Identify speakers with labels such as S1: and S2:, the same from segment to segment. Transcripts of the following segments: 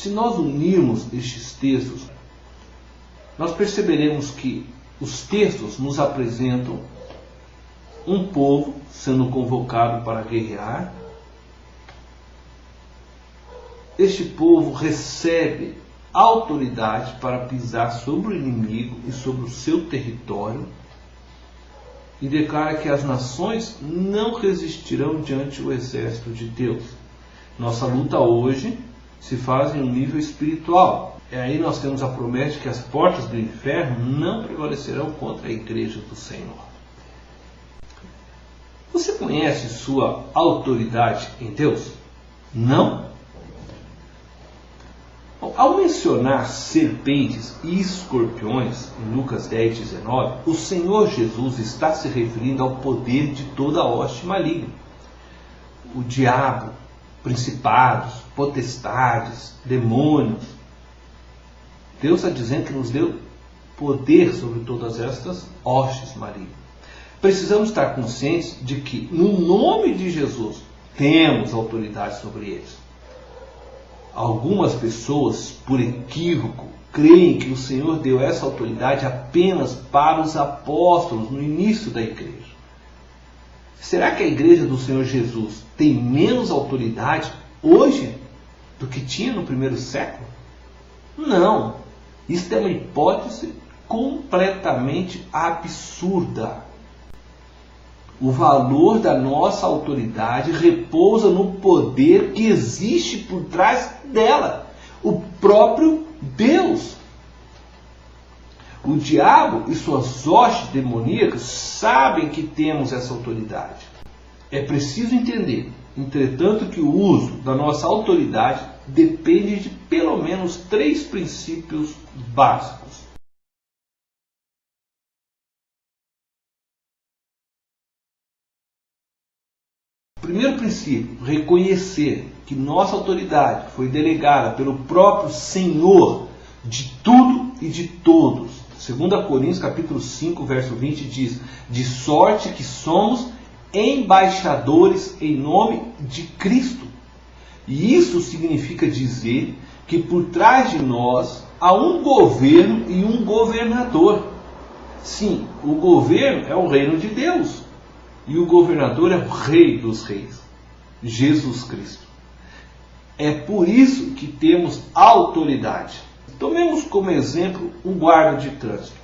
S1: Se nós unirmos estes textos, nós perceberemos que os textos nos apresentam um povo sendo convocado para guerrear. Este povo recebe autoridade para pisar sobre o inimigo e sobre o seu território e declara que as nações não resistirão diante do exército de Deus. Nossa luta hoje se faz em um nível espiritual. E aí nós temos a promessa de que as portas do inferno não prevalecerão contra a igreja do Senhor. Você conhece sua autoridade em Deus? Não? Bom, ao mencionar serpentes e escorpiões, em Lucas 10, 19, o Senhor Jesus está se referindo ao poder de toda a hoste maligna. O diabo, principados, potestades, demônios. Deus está dizendo que nos deu poder sobre todas estas hostes malignas. Precisamos estar conscientes de que, no nome de Jesus, temos autoridade sobre eles. Algumas pessoas, por equívoco, creem que o Senhor deu essa autoridade apenas para os apóstolos no início da igreja. Será que a igreja do Senhor Jesus tem menos autoridade hoje do que tinha no primeiro século? Não. Isso é uma hipótese completamente absurda. O valor da nossa autoridade repousa no poder que existe por trás dela, o próprio Deus. O diabo e suas hostes demoníacas sabem que temos essa autoridade. É preciso entender, entretanto, que o uso da nossa autoridade depende de pelo menos 3 princípios básicos. Primeiro princípio, reconhecer que nossa autoridade foi delegada pelo próprio Senhor de tudo e de todos. 2 Coríntios capítulo 5, verso 20 diz: de sorte que somos embaixadores em nome de Cristo. E isso significa dizer que por trás de nós há um governo e um governador. Sim, o governo é o reino de Deus. E o governador é o Rei dos Reis, Jesus Cristo. É por isso que temos autoridade. Tomemos como exemplo um guarda de trânsito.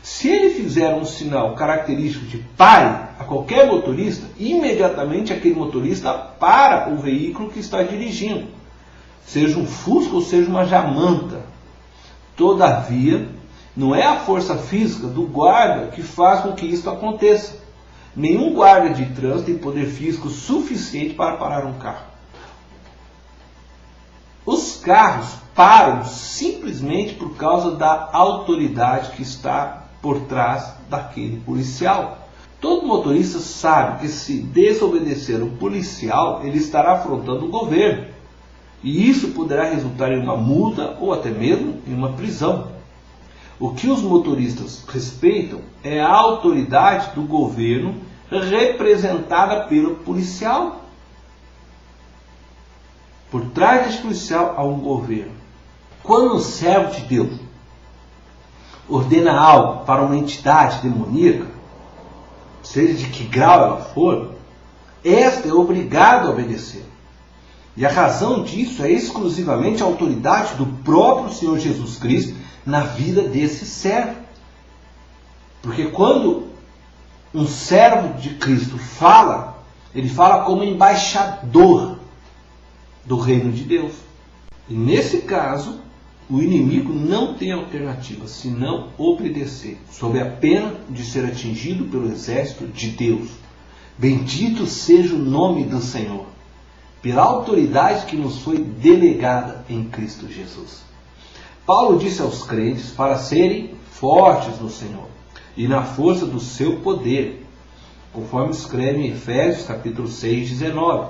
S1: Se ele fizer um sinal característico de pare a qualquer motorista, imediatamente aquele motorista para o veículo que está dirigindo, seja um Fusca ou seja uma Jamanta. Todavia, não é a força física do guarda que faz com que isso aconteça. Nenhum guarda de trânsito tem poder físico suficiente para parar um carro. Os carros param simplesmente por causa da autoridade que está por trás daquele policial. Todo motorista sabe que se desobedecer o policial, ele estará afrontando o governo. E isso poderá resultar em uma multa ou até mesmo em uma prisão. O que os motoristas respeitam é a autoridade do governo representada pelo policial. Por trás deste policial há um governo. Quando um servo de Deus ordena algo para uma entidade demoníaca, seja de que grau ela for, esta é obrigada a obedecer. E a razão disso é exclusivamente a autoridade do próprio Senhor Jesus Cristo na vida desse servo. Porque quando um servo de Cristo fala, ele fala como embaixador do reino de Deus. E nesse caso, o inimigo não tem alternativa senão obedecer, sob a pena de ser atingido pelo exército de Deus. Bendito seja o nome do Senhor, pela autoridade que nos foi delegada em Cristo Jesus. Paulo disse aos crentes para serem fortes no Senhor e na força do seu poder, conforme escreve em Efésios capítulo 6, 19.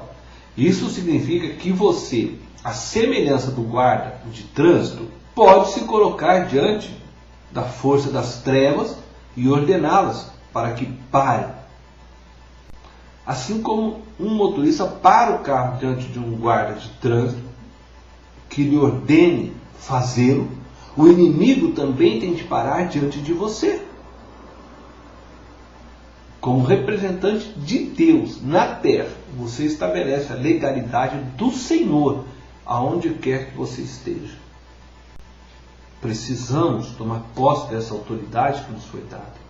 S1: Isso significa que você, a semelhança do guarda de trânsito, pode se colocar diante da força das trevas e ordená-las para que pare. Assim como um motorista para o carro diante de um guarda de trânsito, que lhe ordene fazê-lo, o inimigo também tem de parar diante de você. Como representante de Deus na terra, você estabelece a legalidade do Senhor aonde quer que você esteja. Precisamos tomar posse dessa autoridade que nos foi dada.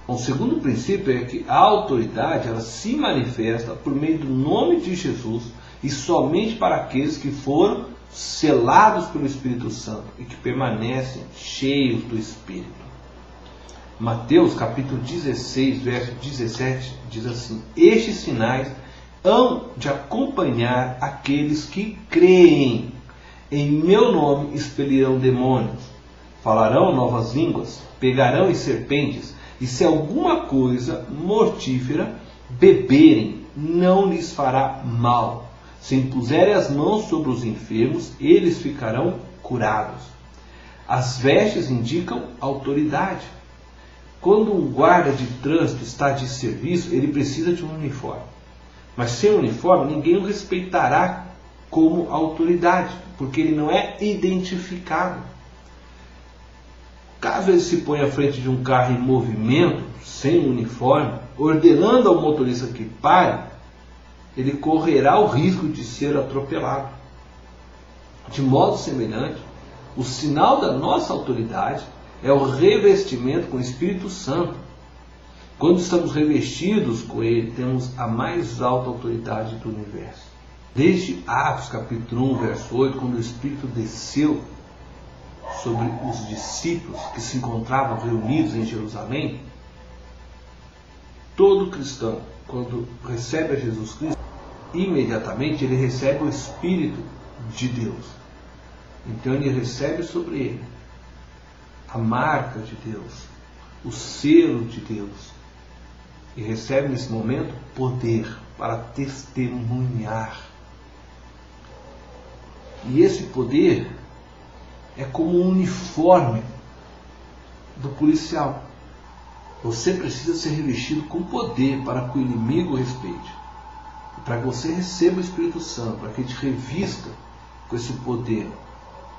S1: O segundo princípio é que a autoridade ela se manifesta por meio do nome de Jesus e somente para aqueles que foram selados pelo Espírito Santo e que permanecem cheios do Espírito. Mateus capítulo 16, verso 17 diz assim: estes sinais hão de acompanhar aqueles que creem. Em meu nome expelirão demônios, falarão novas línguas, pegarão em serpentes, e se alguma coisa mortífera beberem, não lhes fará mal. Se impuserem as mãos sobre os enfermos, eles ficarão curados. As vestes indicam autoridade. Quando um guarda de trânsito está de serviço, ele precisa de um uniforme. Mas sem uniforme, ninguém o respeitará como autoridade, porque ele não é identificado. Caso ele se ponha à frente de um carro em movimento, sem uniforme, ordenando ao motorista que pare, ele correrá o risco de ser atropelado. De modo semelhante, o sinal da nossa autoridade é o revestimento com o Espírito Santo. Quando estamos revestidos com Ele, temos a mais alta autoridade do universo. Desde Atos capítulo 1, verso 8, quando o Espírito desceu sobre os discípulos que se encontravam reunidos em Jerusalém, todo cristão, quando recebe a Jesus Cristo, imediatamente ele recebe o Espírito de Deus. Então ele recebe sobre ele a marca de Deus, o selo de Deus, e recebe nesse momento poder para testemunhar. E esse poder é como um uniforme do policial. Você precisa ser revestido com poder para que o inimigo o respeite. E para que você receba o Espírito Santo, para que ele te revista com esse poder,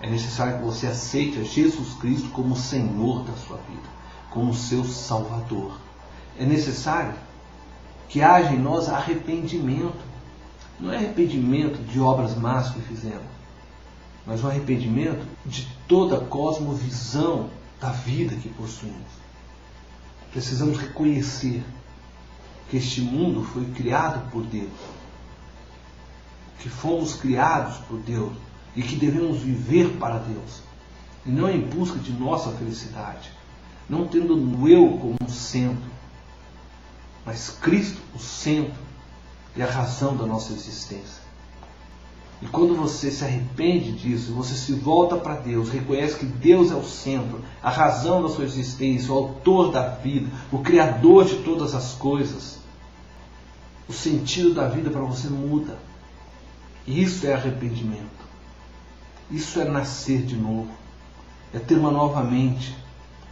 S1: é necessário que você aceite a Jesus Cristo como Senhor da sua vida, como seu Salvador. É necessário que haja em nós arrependimento. Não é arrependimento de obras más que fizemos, mas um arrependimento de toda a cosmovisão da vida que possuímos. Precisamos reconhecer que este mundo foi criado por Deus, que fomos criados por Deus e que devemos viver para Deus, e não em busca de nossa felicidade, não tendo o eu como um centro, mas Cristo o centro e a razão da nossa existência. E quando você se arrepende disso, você se volta para Deus, reconhece que Deus é o centro, a razão da sua existência, o autor da vida, o criador de todas as coisas, o sentido da vida para você muda. E isso é arrependimento. Isso é nascer de novo. É ter uma nova mente,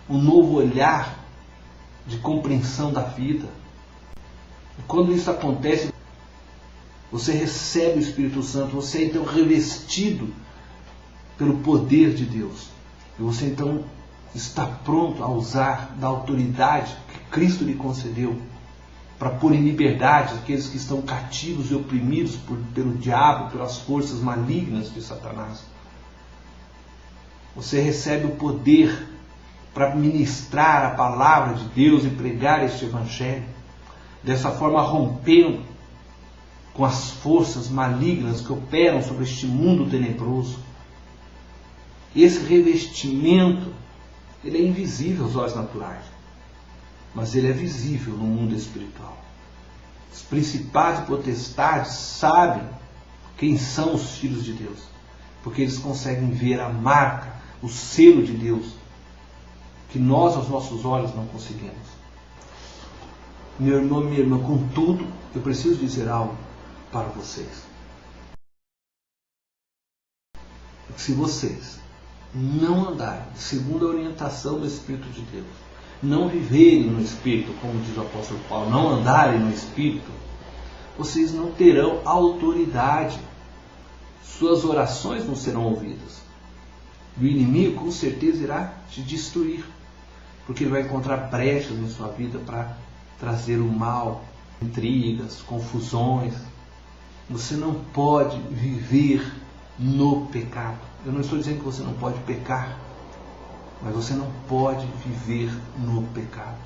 S1: um novo olhar de compreensão da vida. E quando isso acontece, você recebe o Espírito Santo, você é então revestido pelo poder de Deus. E você então está pronto a usar da autoridade que Cristo lhe concedeu para pôr em liberdade aqueles que estão cativos e oprimidos pelo diabo, pelas forças malignas de Satanás. Você recebe o poder para ministrar a palavra de Deus e pregar este Evangelho, dessa forma rompendo com as forças malignas que operam sobre este mundo tenebroso. Esse revestimento, ele é invisível aos olhos naturais, mas ele é visível no mundo espiritual. Os principados e potestades sabem quem são os filhos de Deus, porque eles conseguem ver a marca, o selo de Deus, que nós aos nossos olhos não conseguimos. Meu irmão, minha irmã, contudo, eu preciso dizer algo para vocês. Se vocês não andarem segundo a orientação do Espírito de Deus, não viverem no Espírito, como diz o apóstolo Paulo, não andarem no Espírito, vocês não terão autoridade. Suas orações não serão ouvidas. O inimigo com certeza irá te destruir, porque ele vai encontrar brechas em sua vida para trazer o mal, intrigas, confusões. Você não pode viver no pecado. Eu não estou dizendo que você não pode pecar, mas você não pode viver no pecado.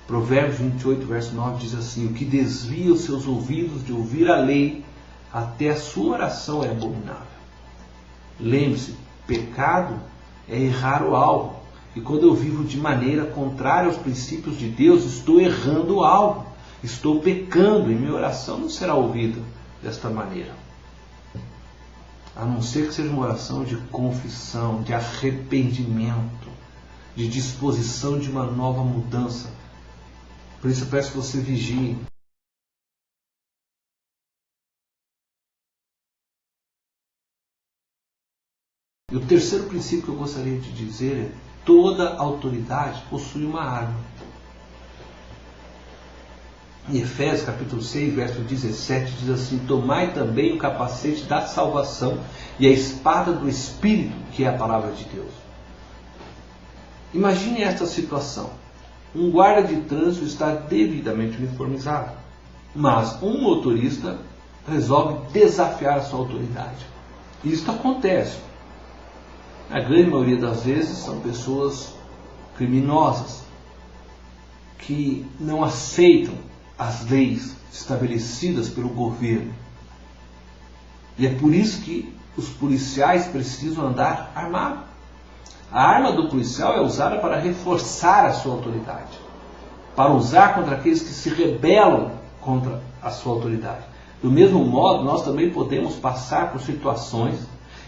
S1: Provérbios 28, verso 9 diz assim: o que desvia os seus ouvidos de ouvir a lei, até a sua oração é abominável. Lembre-se, pecado é errar o alvo. E quando eu vivo de maneira contrária aos princípios de Deus, estou errando o alvo. Estou pecando e minha oração não será ouvida desta maneira. A não ser que seja uma oração de confissão, de arrependimento, de disposição de uma nova mudança. Por isso eu peço que você vigie. E o terceiro princípio que eu gostaria de dizer é: toda autoridade possui uma arma. Em Efésios capítulo 6, verso 17, diz assim: tomai também o capacete da salvação e a espada do Espírito, que é a palavra de Deus. Imagine esta situação. Um guarda de trânsito está devidamente uniformizado, mas um motorista resolve desafiar a sua autoridade. Isso acontece. A grande maioria das vezes são pessoas criminosas que não aceitam as leis estabelecidas pelo governo. E é por isso que os policiais precisam andar armados. A arma do policial é usada para reforçar a sua autoridade, para usar contra aqueles que se rebelam contra a sua autoridade. Do mesmo modo, nós também podemos passar por situações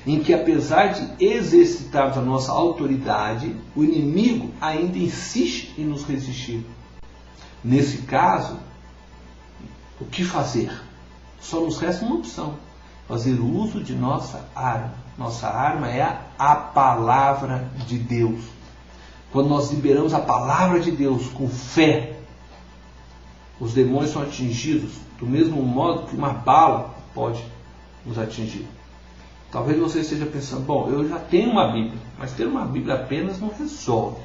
S1: em que, apesar de exercitarmos a nossa autoridade, o inimigo ainda insiste em nos resistir. Nesse caso, o que fazer? Só nos resta uma opção: fazer uso de nossa arma. Nossa arma é a palavra de Deus. Quando nós liberamos a palavra de Deus com fé, os demônios são atingidos do mesmo modo que uma bala pode nos atingir. Talvez você esteja pensando: bom, eu já tenho uma Bíblia, mas ter uma Bíblia apenas não resolve.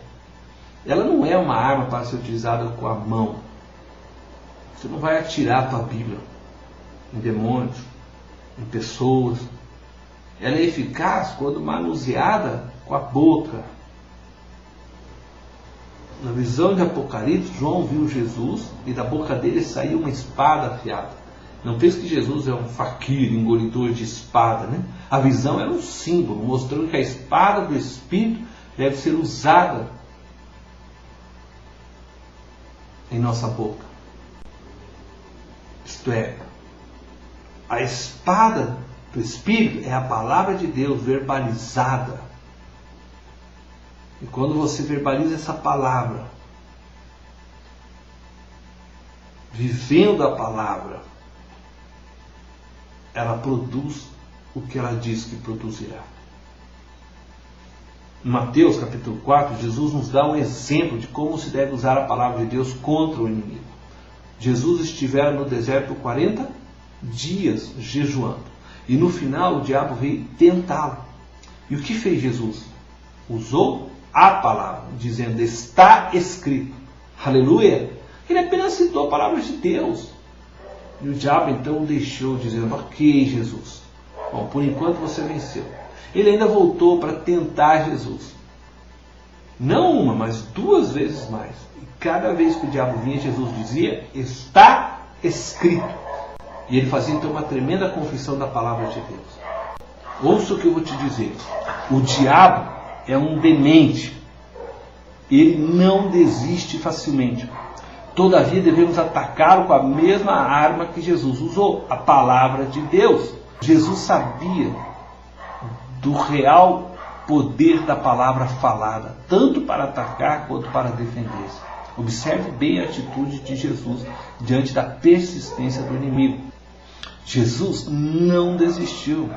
S1: Ela não é uma arma para ser utilizada com a mão. Você não vai atirar a tua Bíblia em demônios, em pessoas. Ela é eficaz quando manuseada com a boca. Na visão de Apocalipse, João viu Jesus e da boca dele saiu uma espada afiada. Não pense que Jesus é um faquir, engolidor de espada, né? A visão era um símbolo, mostrando que a espada do Espírito deve ser usada em nossa boca. Isto é, a espada do Espírito é a palavra de Deus verbalizada. E quando você verbaliza essa palavra, vivendo a palavra, ela produz o que ela diz que produzirá. Em Mateus capítulo 4, Jesus nos dá um exemplo de como se deve usar a palavra de Deus contra o inimigo. Jesus estivera no deserto por 40 dias jejuando. E no final o diabo veio tentá-lo. E o que fez Jesus? Usou a palavra, dizendo: está escrito. Aleluia! Ele apenas citou a palavra de Deus. E o diabo então deixou, dizendo: ok, Jesus, bom, por enquanto você venceu. Ele ainda voltou para tentar Jesus. Não uma, mas 2 vezes mais. E cada vez que o diabo vinha, Jesus dizia: está escrito. E ele fazia então uma tremenda confissão da palavra de Deus. Ouça o que eu vou te dizer. O diabo é um demente. Ele não desiste facilmente. Todavia devemos atacá-lo com a mesma arma que Jesus usou, a palavra de Deus. Jesus sabia do real poder da palavra falada, tanto para atacar quanto para defender-se. Observe bem a atitude de Jesus diante da persistência do inimigo. Jesus não desistiu.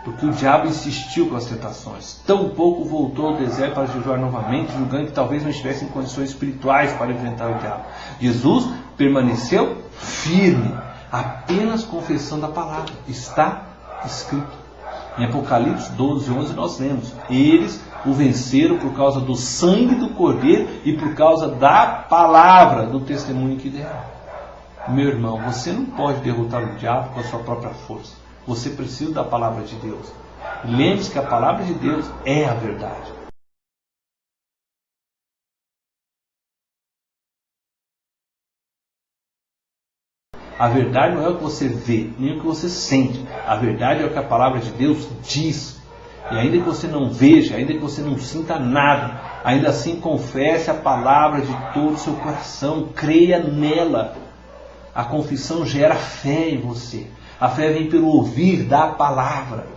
S1: porque o diabo insistiu com as tentações. Tampouco voltou ao deserto para jejuar novamente, julgando que talvez não estivesse em condições espirituais para enfrentar o diabo. Jesus permaneceu firme, apenas confessando a palavra. Está escrito. Em Apocalipse 12:11 nós lemos: eles o venceram por causa do sangue do Cordeiro e por causa da palavra do testemunho que deram. Meu irmão, você não pode derrotar o diabo com a sua própria força. Você precisa da palavra de Deus. Lembre-se que a palavra de Deus é a verdade. A verdade não é o que você vê, nem o que você sente. A verdade é o que a palavra de Deus diz. E ainda que você não veja, ainda que você não sinta nada, ainda assim confesse a palavra de todo o seu coração. Creia nela. A confissão gera fé em você. A fé vem pelo ouvir da palavra.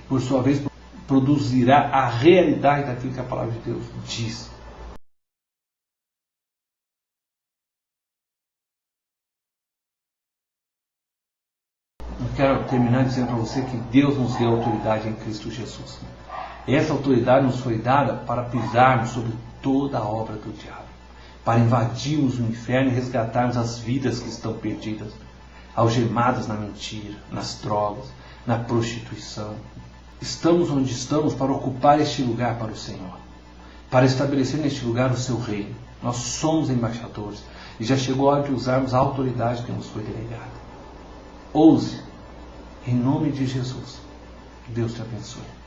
S1: Por sua vez, produzirá a realidade daquilo que a palavra de Deus diz. Eu quero terminar dizendo para você que Deus nos deu autoridade em Cristo Jesus. Essa autoridade nos foi dada para pisarmos sobre toda a obra do diabo, para invadirmos o inferno e resgatarmos as vidas que estão perdidas, algemadas na mentira, nas drogas, na prostituição. Estamos onde estamos para ocupar este lugar para o Senhor, para estabelecer neste lugar o seu reino. Nós somos embaixadores e já chegou a hora de usarmos a autoridade que nos foi delegada. Ouse, em nome de Jesus. Deus te abençoe.